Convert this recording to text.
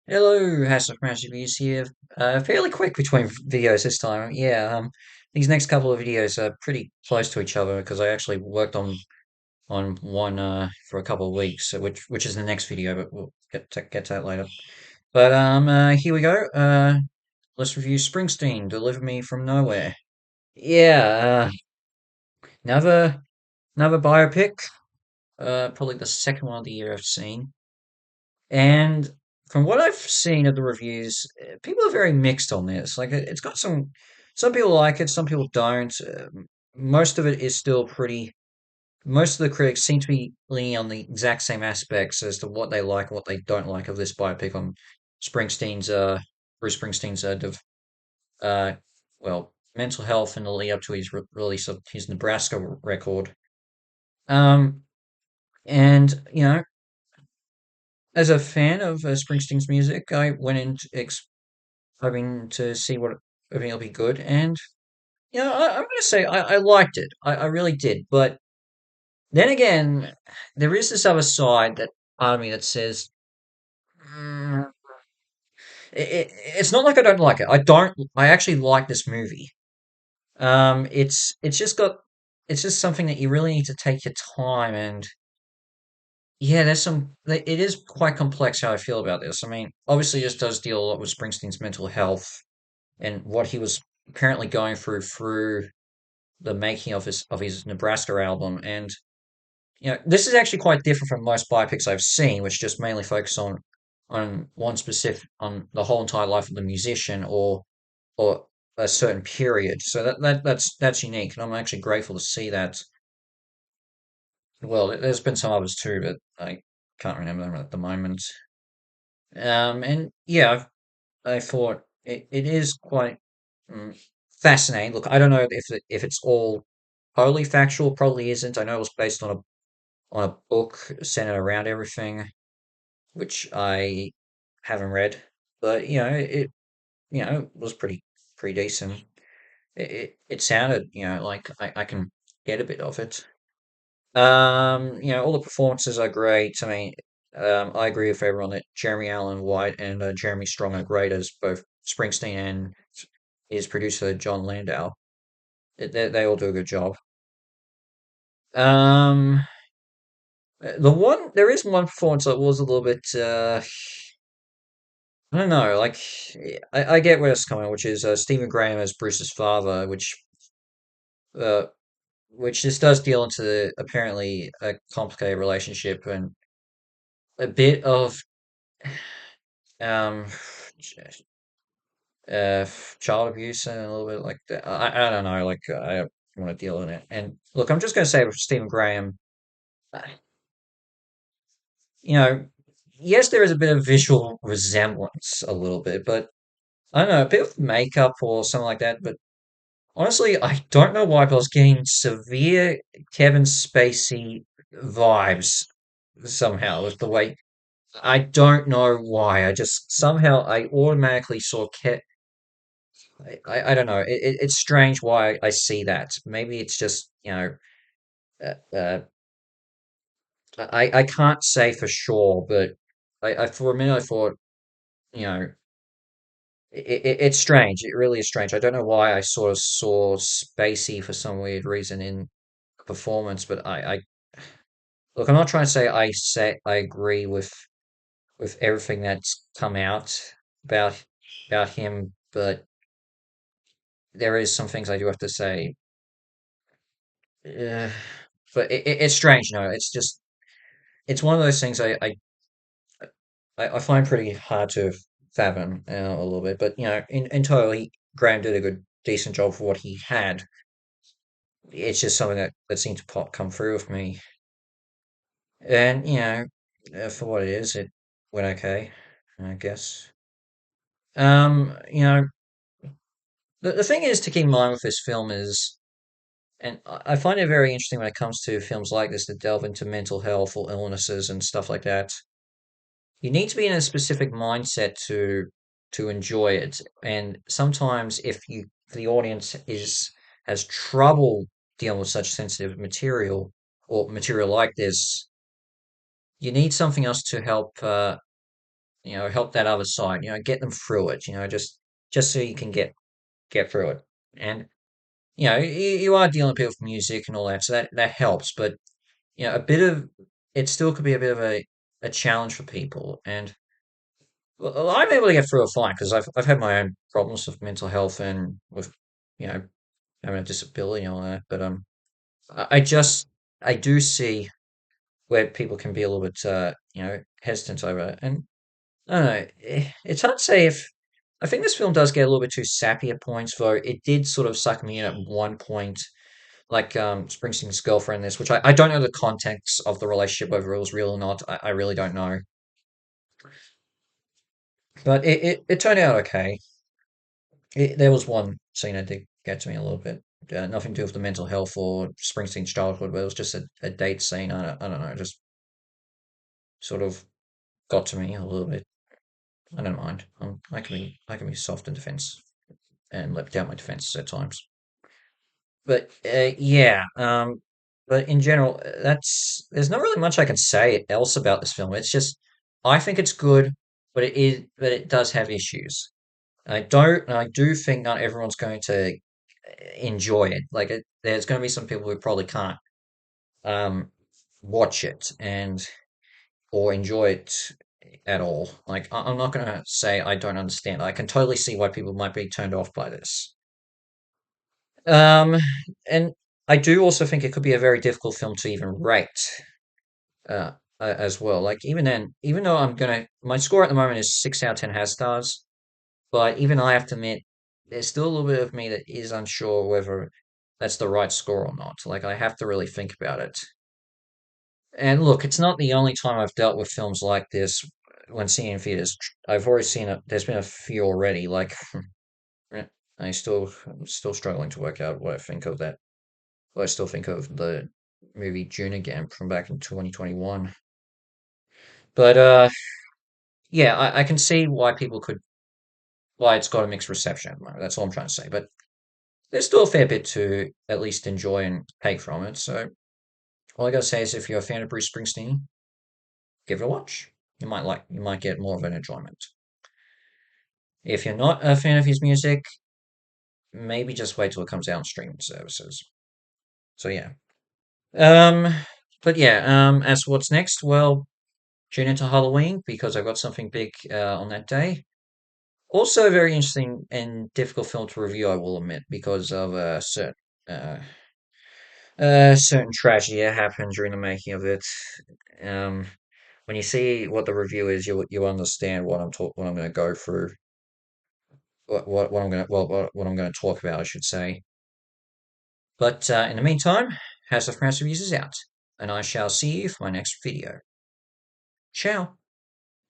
Hello, House of Massive Views here. Fairly quick between videos this time. Yeah, these next couple of videos are pretty close to each other because I actually worked on one for a couple of weeks, which is the next video, but we'll get to that later. But here we go. Let's review Springsteen, "Deliver Me from Nowhere." Yeah, another another biopic. Probably the second one of the year I've seen. And from what I've seen of the reviews, people are very mixed on this. Like it's got some people like it, some people don't. Most of it is still pretty. Most of the critics seem to be leaning on the exact same aspects as to what they like and what they don't like of this biopic on Springsteen's, Bruce Springsteen's, uh, well, mental health in the lead up to his release of his Nebraska record. Um, and as a fan of Springsteen's music, I went in hoping to see what hoping it'll be good. And I'm going to say I liked it. I really did. But then again, there is this other side that part of me that says mm, it's not like I don't like it. I don't. I actually like this movie. It's just got it's just something that you really need to take your time and. Yeah, it is quite complex how I feel about this. I mean, obviously, this does deal a lot with Springsteen's mental health and what he was apparently going through the making of his Nebraska album. And this is actually quite different from most biopics I've seen, which just mainly focus on one specific on the whole entire life of the musician or a certain period. So that's unique, and I'm actually grateful to see that. Well, there's been some others too, but I can't remember them at the moment. And yeah, I thought it is quite mm, fascinating. Look, I don't know if it's all wholly factual, probably isn't. I know it was based on a book centered around everything, which I haven't read, but it was pretty decent. It sounded like I can get a bit of it. All the performances are great. I mean, I agree with everyone that Jeremy Allen White and Jeremy Strong are great as both Springsteen and his producer John Landau. They all do a good job. Um, there is one performance that was a little bit I don't know, like I get where it's coming, which is Stephen Graham as Bruce's father, uh which this does deal into apparently a complicated relationship and a bit of um child abuse and a little bit like that. I don't know, like I don't want to deal in it. And look, I'm just going to say with Stephen Graham, uh, you know, yes, there is a bit of visual resemblance, a little bit, but I don't know, a bit of makeup or something like that. But honestly, I don't know why, but I was getting severe Kevin Spacey vibes somehow with the way. I don't know why. I just somehow I automatically saw I don't know. It's strange why I see that. Maybe it's just, uh, uh, I can't say for sure, but I for a minute I thought, you know, it's strange. It really is strange. I don't know why I sort of saw Spacey for some weird reason in performance, but I look. I'm not trying to say I agree with everything that's come out about about him, but there is some things I do have to say. Uh, but it's strange, It's just it's one of those things I find pretty hard to fathom a little bit. But in total, Graham did a decent job for what he had. It's just something that seemed to come through with me, and for what it is, it went okay, I guess. You know, the thing is to keep in mind with this film is, and I find it very interesting when it comes to films like this that delve into mental health or illnesses and stuff like that. You need to be in a specific mindset to enjoy it. And sometimes if the audience is has trouble dealing with such sensitive material or material like this, you need something else to help. help that other side, get them through it, just so you can get through it. And you are dealing with people with music and all that, so that helps. But a bit of it still could be a bit of a challenge for people. And well, I'm able to get through it fine because I've had my own problems with mental health and with you know having a disability and all that. But I just I do see where people can be a little bit hesitant over it. And I don't know, it's hard to say if I think this film does get a little bit too sappy at points, though it did sort of suck me in at one point, like Springsteen's girlfriend in this, which I don't know the context of the relationship, whether it was real or not. I really don't know. But it turned out okay. There was one scene that did get to me a little bit. Nothing to do with the mental health or Springsteen's childhood, but it was just a date scene. I don't know, just sort of got to me a little bit. I don't mind. I can be soft in defense and let down my defenses at times. But yeah, but in general, that's there's not really much I can say else about this film. It's just I think it's good, but it does have issues. And I do think not everyone's going to enjoy it. Like there's going to be some people who probably can't um watch it and or enjoy it at all. Like I'm not going to say I don't understand. I can totally see why people might be turned off by this. Um, and I do also think it could be a very difficult film to even rate, uh, as well. Like even then, even though my score at the moment is 6 out of 10 has stars, but even I have to admit, there's still a little bit of me that is unsure whether that's the right score or not. Like I have to really think about it. And look, it's not the only time I've dealt with films like this when seeing in theaters. I've already seen it. There's been a few already. Like I'm still struggling to work out what I think of that. I still think of the movie June again from back in 2021. But yeah, I can see why it's got a mixed reception at the moment. That's all I'm trying to say. But there's still a fair bit to at least enjoy and take from it. So all I gotta say is if you're a fan of Bruce Springsteen, give it a watch. You might get more of an enjoyment. If you're not a fan of his music, maybe just wait till it comes out on streaming services. So yeah. Um but yeah, as for what's next, well, tune into Halloween because I've got something big on that day. Also, a very interesting and difficult film to review, I will admit, because of uh, certain tragedy that happened during the making of it. Um, when you see what the review is, you understand what I'm going to go through, what I'm going to what I'm going to talk about, I should say. But in the meantime, House of Mouse Reviews is out, and I shall see you for my next video. Ciao.